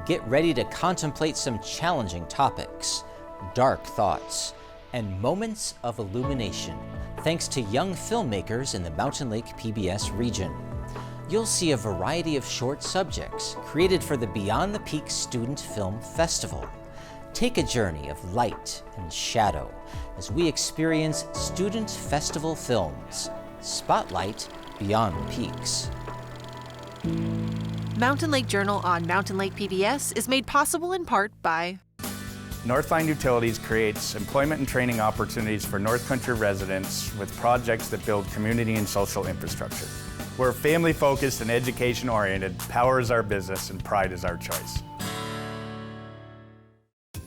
Get ready to contemplate some challenging topics, dark thoughts, and moments of illumination, thanks to young filmmakers in the Mountain Lake PBS region. You'll see a variety of short subjects created for the Beyond the Peaks Student Film Festival. Take a journey of light and shadow as we experience student festival films. Spotlight Beyond the Peaks. Mountain Lake Journal on Mountain Lake PBS is made possible in part by Northline Utilities creates employment and training opportunities for North Country residents with projects that build community and social infrastructure. We're family-focused and education-oriented. Power is our business and pride is our choice.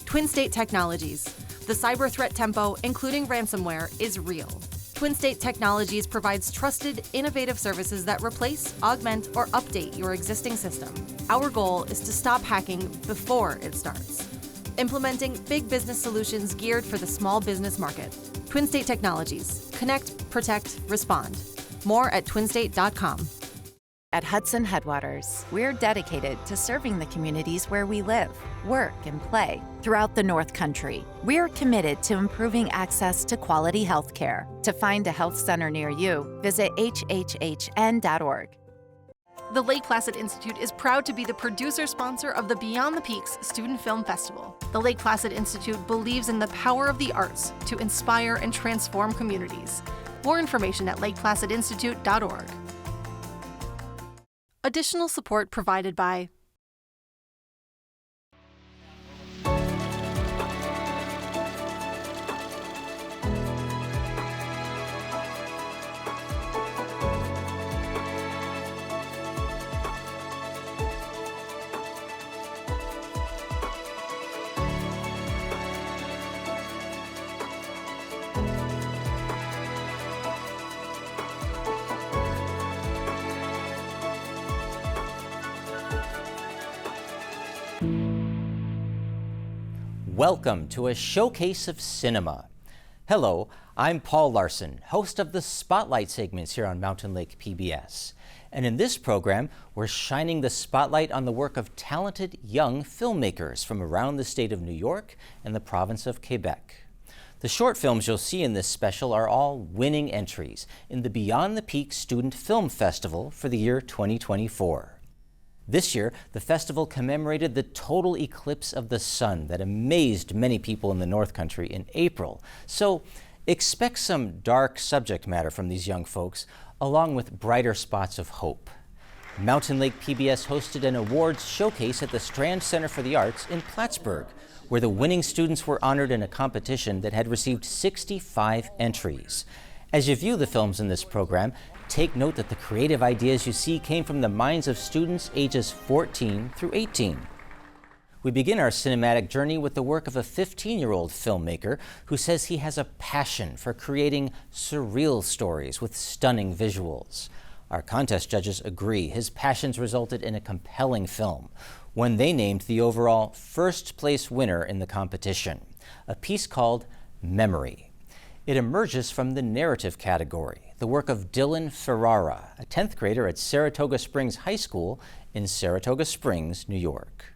Twin State Technologies. The cyber threat tempo, including ransomware, is real. Twin State Technologies provides trusted, innovative services that replace, augment, or update your existing system. Our goal is to stop hacking before it starts. Implementing big business solutions geared for the small business market. Twin State Technologies. Connect, protect, respond. More at twinstate.com. At Hudson Headwaters, we're dedicated to serving the communities where we live, work, and play throughout the North Country. We're committed to improving access to quality health care. To find a health center near you, visit hhhn.org. The Lake Placid Institute is proud to be the producer-sponsor of the Beyond the Peaks Student Film Festival. The Lake Placid Institute believes in the power of the arts to inspire and transform communities. More information at lakeplacidinstitute.org. Additional support provided by Welcome to a showcase of cinema. Hello, I'm Paul Larson, host of the Spotlight segments here on Mountain Lake PBS. And in this program, we're shining the spotlight on the work of talented young filmmakers from around the state of New York and the province of Quebec. The short films you'll see in this special are all winning entries in the Beyond the Peaks Student Film Festival for the year 2024. This year, the festival commemorated the total eclipse of the sun that amazed many people in the North Country in April. So expect some dark subject matter from these young folks, along with brighter spots of hope. Mountain Lake PBS hosted an awards showcase at the Strand Center for the Arts in Plattsburgh, where the winning students were honored in a competition that had received 65 entries. As you view the films in this program, take note that the creative ideas you see came from the minds of students ages 14 through 18. We begin our cinematic journey with the work of a 15-year-old filmmaker who says he has a passion for creating surreal stories with stunning visuals. Our contest judges agree his passions resulted in a compelling film, one they named the overall first-place winner in the competition, a piece called Memory. It emerges from the narrative category, the work of Dylan Ferrara, a 10th grader at Saratoga Springs High School in Saratoga Springs, New York.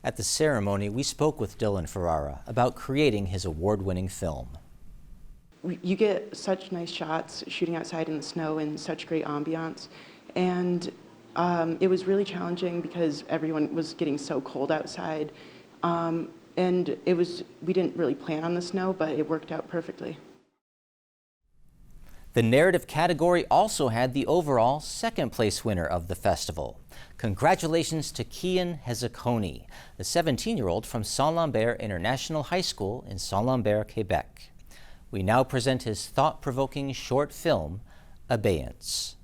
At the ceremony, we spoke with Dylan Ferrara about creating his award-winning film. You get such nice shots shooting outside in the snow and such great ambiance. And it was really challenging because everyone was getting so cold outside. And we didn't really plan on the snow, but it worked out perfectly. The narrative category also had the overall second place winner of the festival. Congratulations to Kian Hezekoni, the 17-year-old from Saint-Lambert International High School in Saint-Lambert, Quebec. We now present his thought-provoking short film, Abeyance.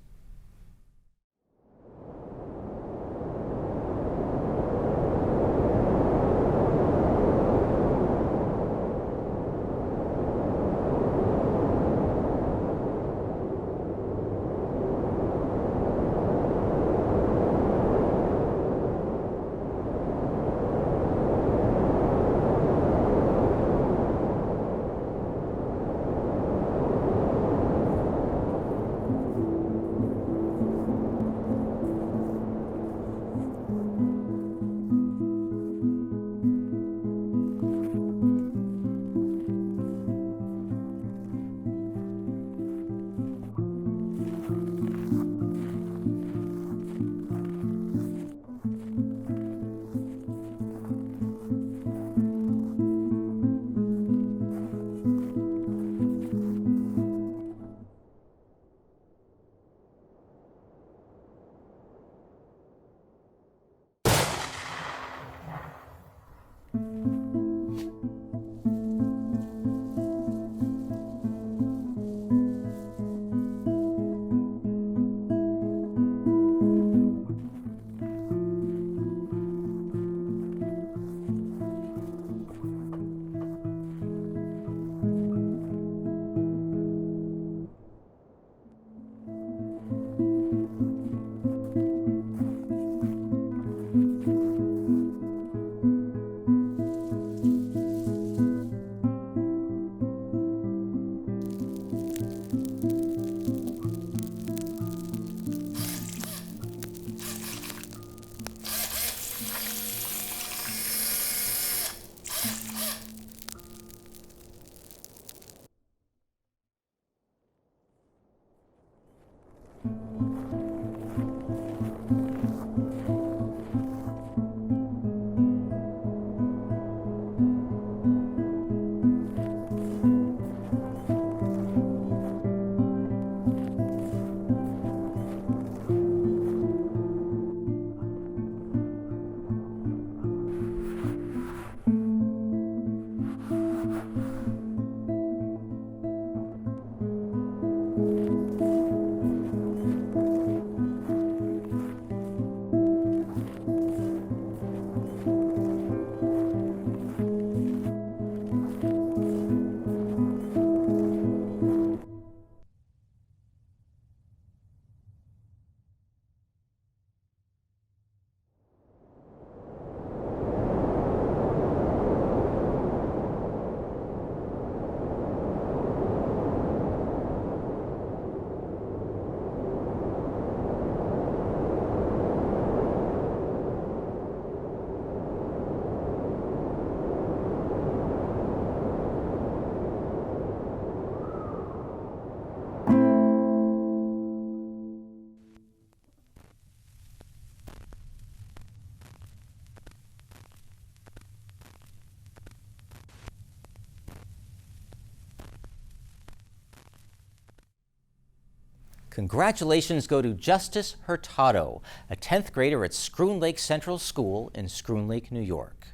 Congratulations go to Justice Hurtado, a 10th grader at Schroon Lake Central School in Schroon Lake, New York.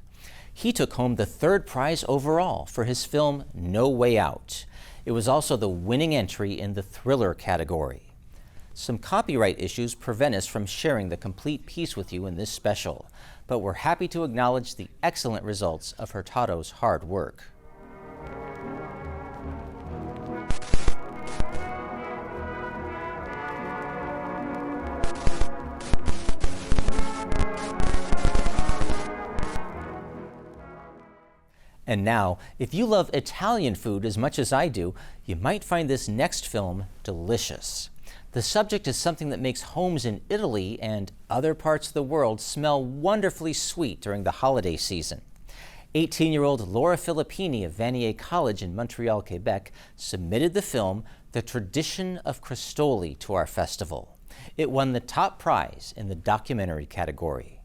He took home the 3rd prize overall for his film No Way Out. It was also the winning entry in the thriller category. Some copyright issues prevent us from sharing the complete piece with you in this special, but we're happy to acknowledge the excellent results of Hurtado's hard work. And now, if you love Italian food as much as I do, you might find this next film delicious. The subject is something that makes homes in Italy and other parts of the world smell wonderfully sweet during the holiday season. 18-year-old Laura Filippini of Vanier College in Montreal, Quebec, submitted the film The Tradition of Crostoli to our festival. It won the top prize in the documentary category.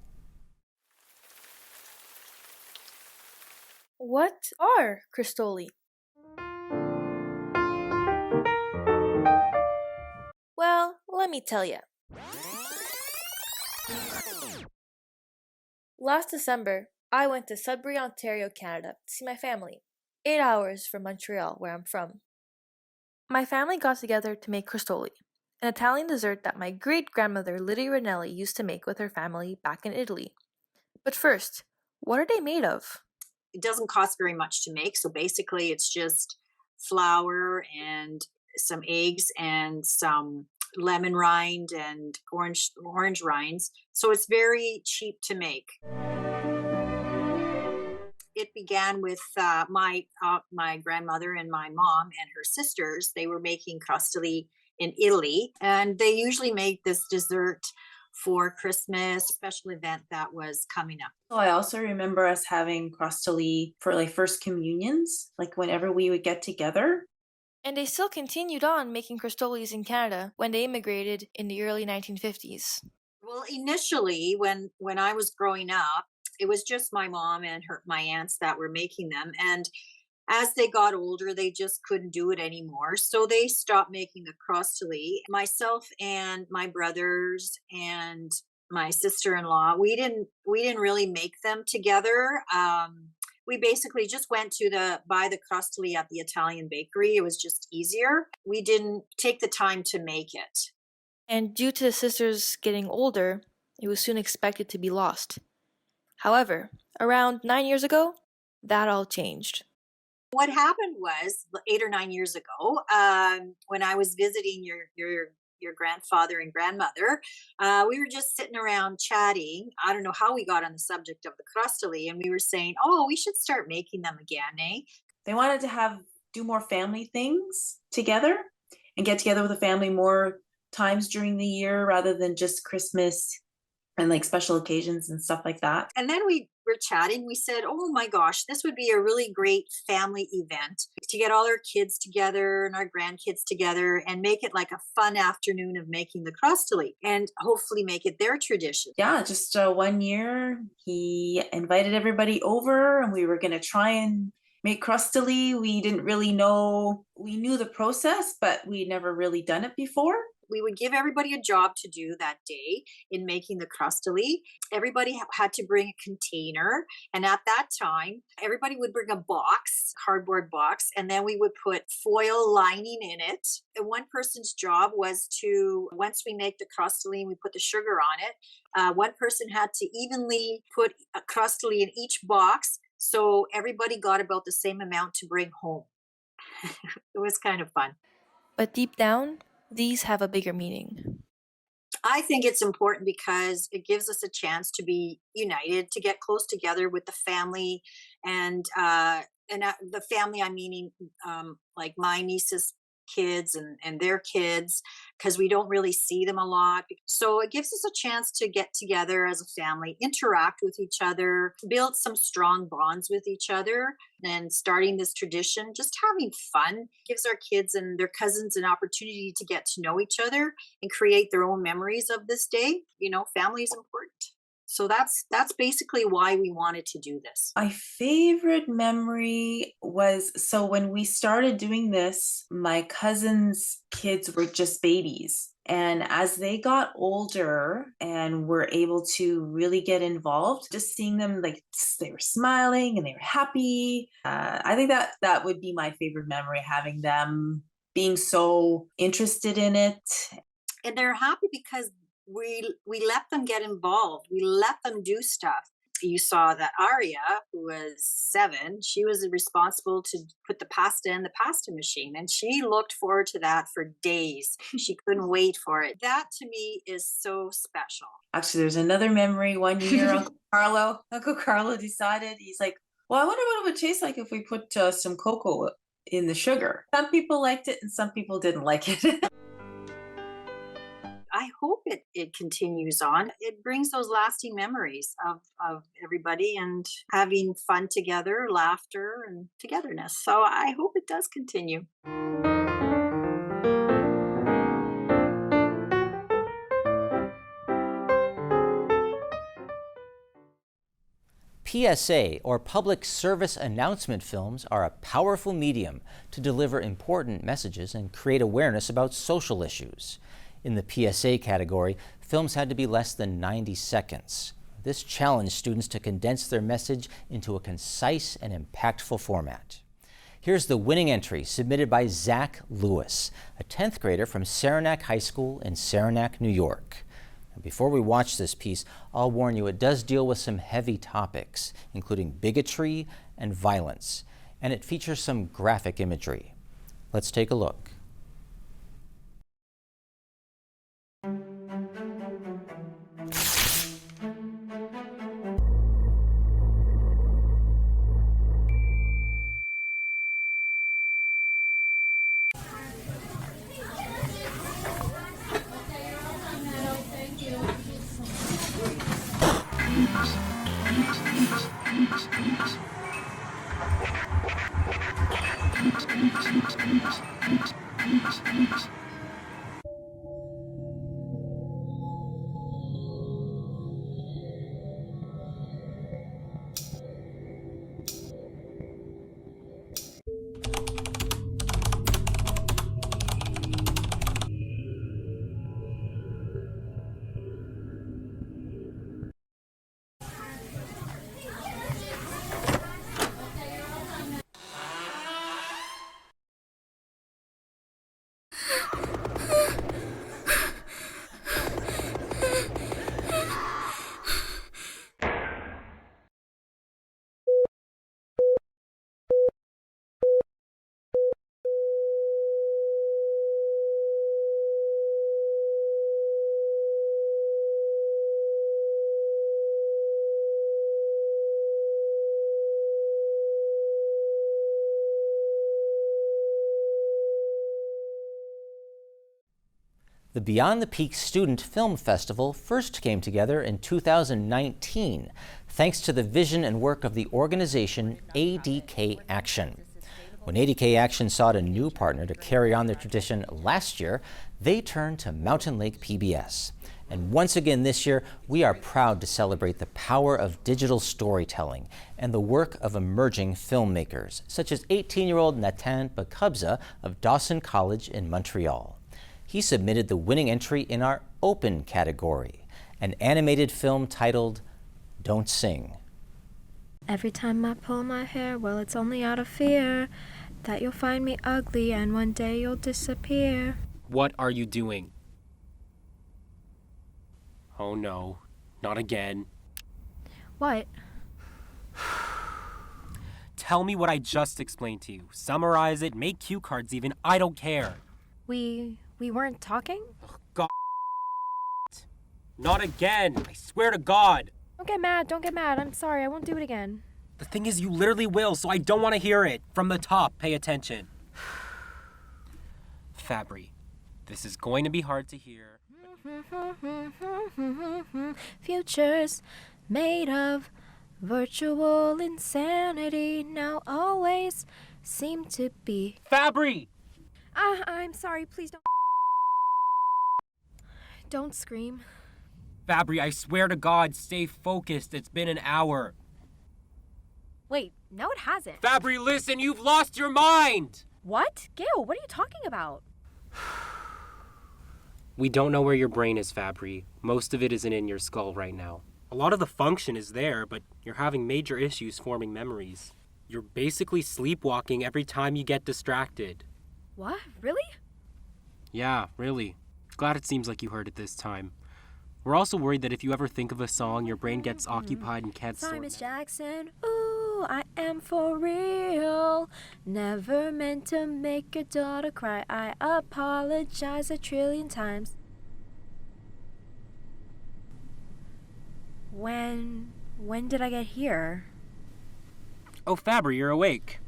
What are crostoli? Well, let me tell you. Last December, I went to Sudbury, Ontario, Canada to see my family, 8 hours from Montreal, where I'm from. My family got together to make crostoli, an Italian dessert that my great-grandmother Lydia Ranelli used to make with her family back in Italy. But first, what are they made of? It doesn't cost very much to make. So basically it's just flour and some eggs and some lemon rind and orange rinds. So it's very cheap to make. It began with my grandmother and my mom and her sisters. They were making crostoli in Italy, and they usually make this dessert for Christmas, special event that was coming up. So I also remember us having crostoli for like first communions, like whenever we would get together. And they still continued on making crostolis in Canada when they immigrated in the early 1950s. Well, initially, when I was growing up, it was just my mom and my aunts that were making them. And as they got older, they just couldn't do it anymore. So they stopped making the crostoli. Myself and my brothers and my sister-in-law, we didn't really make them together. We basically just went to buy the crostoli at the Italian bakery. It was just easier. We didn't take the time to make it. And due to the sisters getting older, it was soon expected to be lost. However, around 9 years ago, that all changed. What happened was 8 or 9 years ago, when I was visiting your grandfather and grandmother, we were just sitting around chatting. I don't know how we got on the subject of the crostoli, and we were saying, "Oh, we should start making them again, eh?" They wanted to do more family things together and get together with the family more times during the year rather than just Christmas and like special occasions and stuff like that. And then we were chatting. We said, "Oh my gosh, this would be a really great family event to get all our kids together and our grandkids together and make it like a fun afternoon of making the crostoli and hopefully make it their tradition." Yeah, just 1 year he invited everybody over and we were going to try and make crostoli. We didn't really know, we knew the process, but we'd never really done it before. We would give everybody a job to do that day in making the crostoli. Everybody had to bring a container. And at that time, everybody would bring a box, cardboard box, and then we would put foil lining in it. And one person's job was to, once we make the crostoli and we put the sugar on it, one person had to evenly put a crostoli in each box. So everybody got about the same amount to bring home. It was kind of fun. But deep down, these have a bigger meaning. I think it's important because it gives us a chance to be united, to get close together with the family, and the family I'm meaning like my niece's kids and their kids, because we don't really see them a lot. So it gives us a chance to get together as a family, interact with each other, build some strong bonds with each other, and starting this tradition, just having fun, gives our kids and their cousins an opportunity to get to know each other and create their own memories of this day. You know, family is important. So that's basically why we wanted to do this. My favorite memory was, so when we started doing this, my cousin's kids were just babies. And as they got older and were able to really get involved, just seeing them, like, they were smiling and they were happy. I think that would be my favorite memory, having them being so interested in it. And they're happy because we let them get involved. We let them do stuff. You saw that Aria, who was 7, she was responsible to put the pasta in the pasta machine, and she looked forward to that for days. She couldn't wait for it. That to me is so special. Actually, there's another memory. One year, Uncle Carlo decided, he's like, well, I wonder what it would taste like if we put some cocoa in the sugar. Some people liked it and some people didn't like it. I hope it continues on. It brings those lasting memories of everybody and having fun together, laughter and togetherness. So I hope it does continue. PSA, or public service announcement films, are a powerful medium to deliver important messages and create awareness about social issues. In the PSA category, films had to be less than 90 seconds. This challenged students to condense their message into a concise and impactful format. Here's the winning entry submitted by Zach Lewis, a 10th grader from Saranac High School in Saranac, New York. Before we watch this piece, I'll warn you it does deal with some heavy topics, including bigotry and violence, and it features some graphic imagery. Let's take a look. The Beyond the Peaks Student Film Festival first came together in 2019, thanks to the vision and work of the organization ADK Action. When ADK Action sought a new partner to carry on their tradition last year, they turned to Mountain Lake PBS. And once again this year, we are proud to celebrate the power of digital storytelling and the work of emerging filmmakers, such as 18-year-old Nathan Bakubza of Dawson College in Montreal. He submitted the winning entry in our Open category, an animated film titled Don't Sing. Every time I pull my hair, well, it's only out of fear that you'll find me ugly and one day you'll disappear. What are you doing? Oh no, not again. What? Tell me what I just explained to you. Summarize it, make cue cards even, I don't care. We weren't talking? God. Not again, I swear to God. Don't get mad. I'm sorry, I won't do it again. The thing is, you literally will, so I don't want to hear it. From the top, pay attention. Fabry, this is going to be hard to hear. Futures made of virtual insanity now always seem to be. Fabry! I'm sorry, please don't. Don't scream. Fabry, I swear to God, stay focused. It's been an hour. Wait, no it hasn't. Fabry, listen, you've lost your mind! What? Gail, what are you talking about? We don't know where your brain is, Fabry. Most of it isn't in your skull right now. A lot of the function is there, but you're having major issues forming memories. You're basically sleepwalking every time you get distracted. What? Really? Yeah, really. Glad it seems like you heard it this time. We're also worried that if you ever think of a song, your brain gets occupied and can't Sorry, sort Miss it. Jackson. Ooh, I am for real. Never meant to make your daughter cry. I apologize 1,000,000,000 times. When did I get here? Oh, Fabry, you're awake.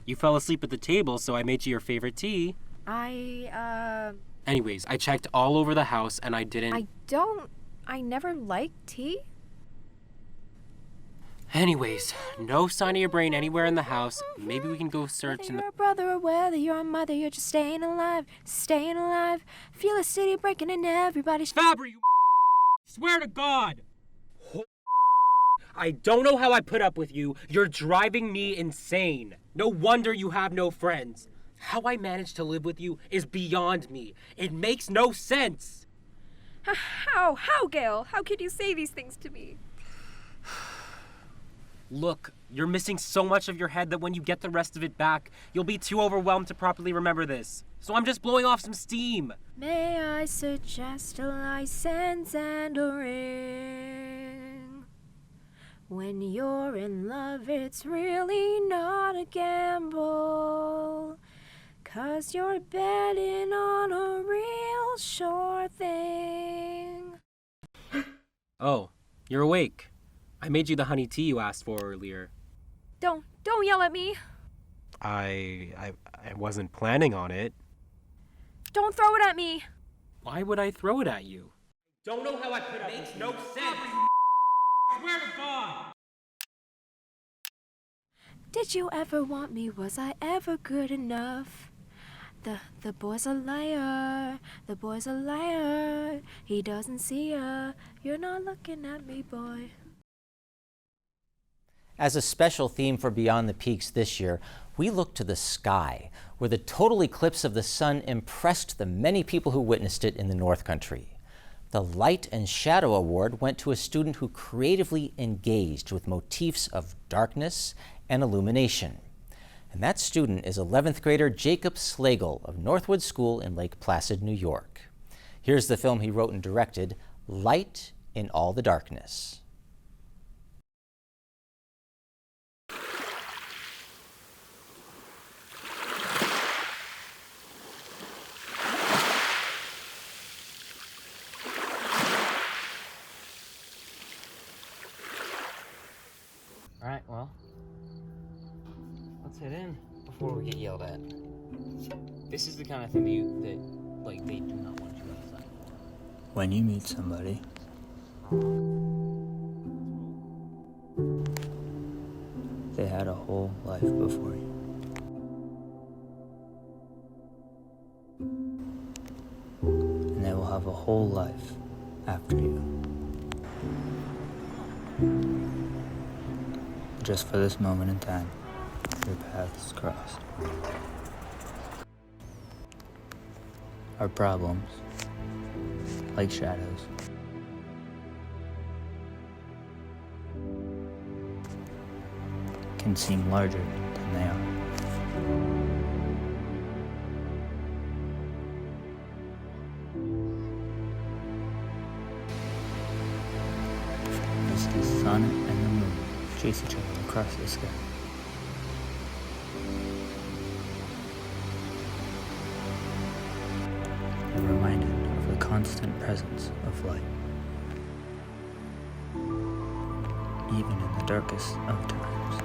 You fell asleep at the table, so I made you your favorite tea. Anyways, I checked all over the house and I never liked tea. Anyways, no sign of your brain anywhere in the house. Maybe we can go search Whether in the... you're a brother or whether you're a mother, you're just staying alive, staying alive. Feel a city breaking and everybody's... Fabry, you swear to God! I don't know how I put up with you. You're driving me insane. No wonder you have no friends. How I managed to live with you is beyond me. It makes no sense. How, Gail? How could you say these things to me? Look, you're missing so much of your head that when you get the rest of it back, you'll be too overwhelmed to properly remember this. So I'm just blowing off some steam. May I suggest a license and a ring? When you're in love, it's really not a gamble. 'Cause you're betting on a real sure thing. Oh, you're awake. I made you the honey tea you asked for earlier. Don't yell at me. I wasn't planning on it. Don't throw it at me. Why would I throw it at you? Don't know how I put up. Makes no sense. Swear to God. Did you ever want me? Was I ever good enough? The boy's a liar. The boy's a liar. He doesn't see ya. You're not looking at me, boy. As a special theme for Beyond the Peaks this year, we look to the sky, where the total eclipse of the sun impressed the many people who witnessed it in the North Country. The Light and Shadow Award went to a student who creatively engaged with motifs of darkness and illumination. And that student is 11th grader Jacob Slagle of Northwood School in Lake Placid, New York. Here's the film he wrote and directed, Light in All the Darkness. All right, well, let's head in before we get yelled at. This is the kind of thing that they do not want you outside. When you meet somebody, they had a whole life before you. And they will have a whole life after you. Just for this moment in time, your paths crossed. Our problems, like shadows, can seem larger than they are. As the sun and the moon chase each other across the sky. You're reminded of the constant presence of light, even in the darkest of times.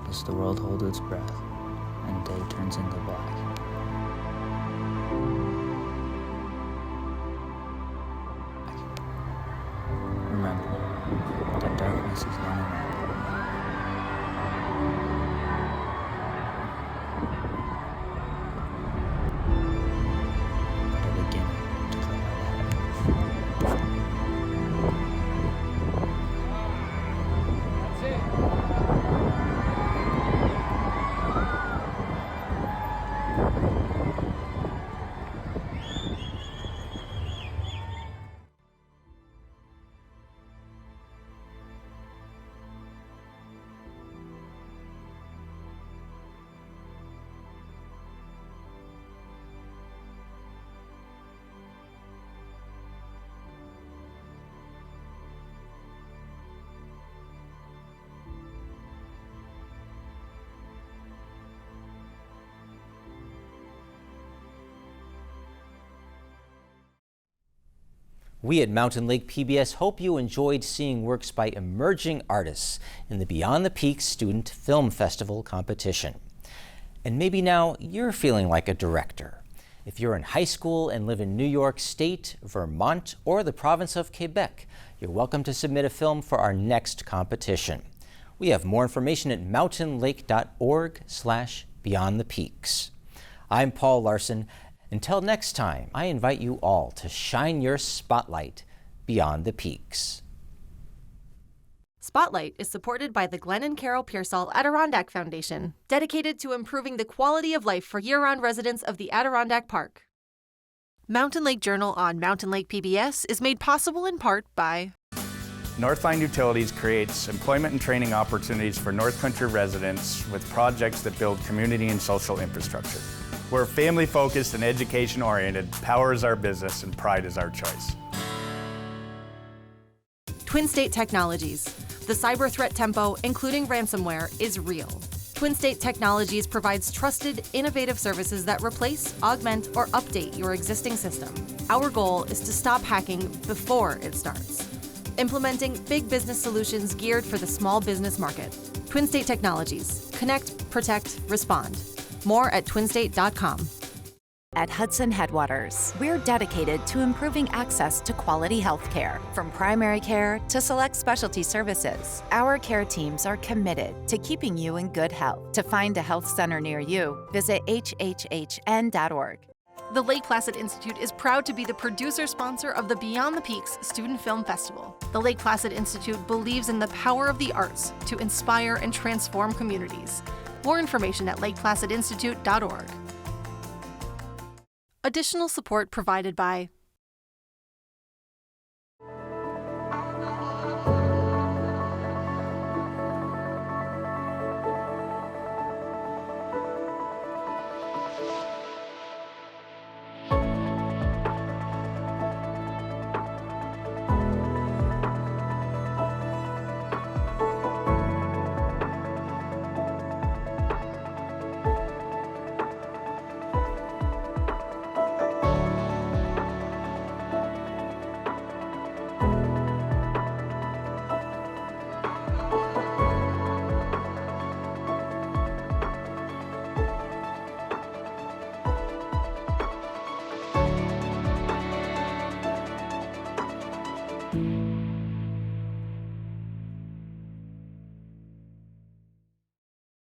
As the world holds its breath and day turns into black. We at Mountain Lake PBS hope you enjoyed seeing works by emerging artists in the Beyond the Peaks Student Film Festival competition. And maybe now you're feeling like a director. If you're in high school and live in New York State, Vermont, or the province of Quebec, you're welcome to submit a film for our next competition. We have more information at mountainlake.org/beyondthepeaks. I'm Paul Larson. Until next time, I invite you all to shine your spotlight beyond the peaks. Spotlight is supported by the Glenn and Carol Pearsall Adirondack Foundation, dedicated to improving the quality of life for year-round residents of the Adirondack Park. Mountain Lake Journal on Mountain Lake PBS is made possible in part by Northline Utilities creates employment and training opportunities for North Country residents with projects that build community and social infrastructure. We're family-focused and education-oriented. Power is our business and pride is our choice. Twin State Technologies. The cyber threat tempo, including ransomware, is real. Twin State Technologies provides trusted, innovative services that replace, augment, or update your existing system. Our goal is to stop hacking before it starts. Implementing big business solutions geared for the small business market. Twin State Technologies. Connect, protect, respond. More at twinstate.com. At Hudson Headwaters, we're dedicated to improving access to quality health care. From primary care to select specialty services, our care teams are committed to keeping you in good health. To find a health center near you, visit hhhn.org. The Lake Placid Institute is proud to be the producer-sponsor of the Beyond the Peaks Student Film Festival. The Lake Placid Institute believes in the power of the arts to inspire and transform communities. More information at lakeplacidinstitute.org. Additional support provided by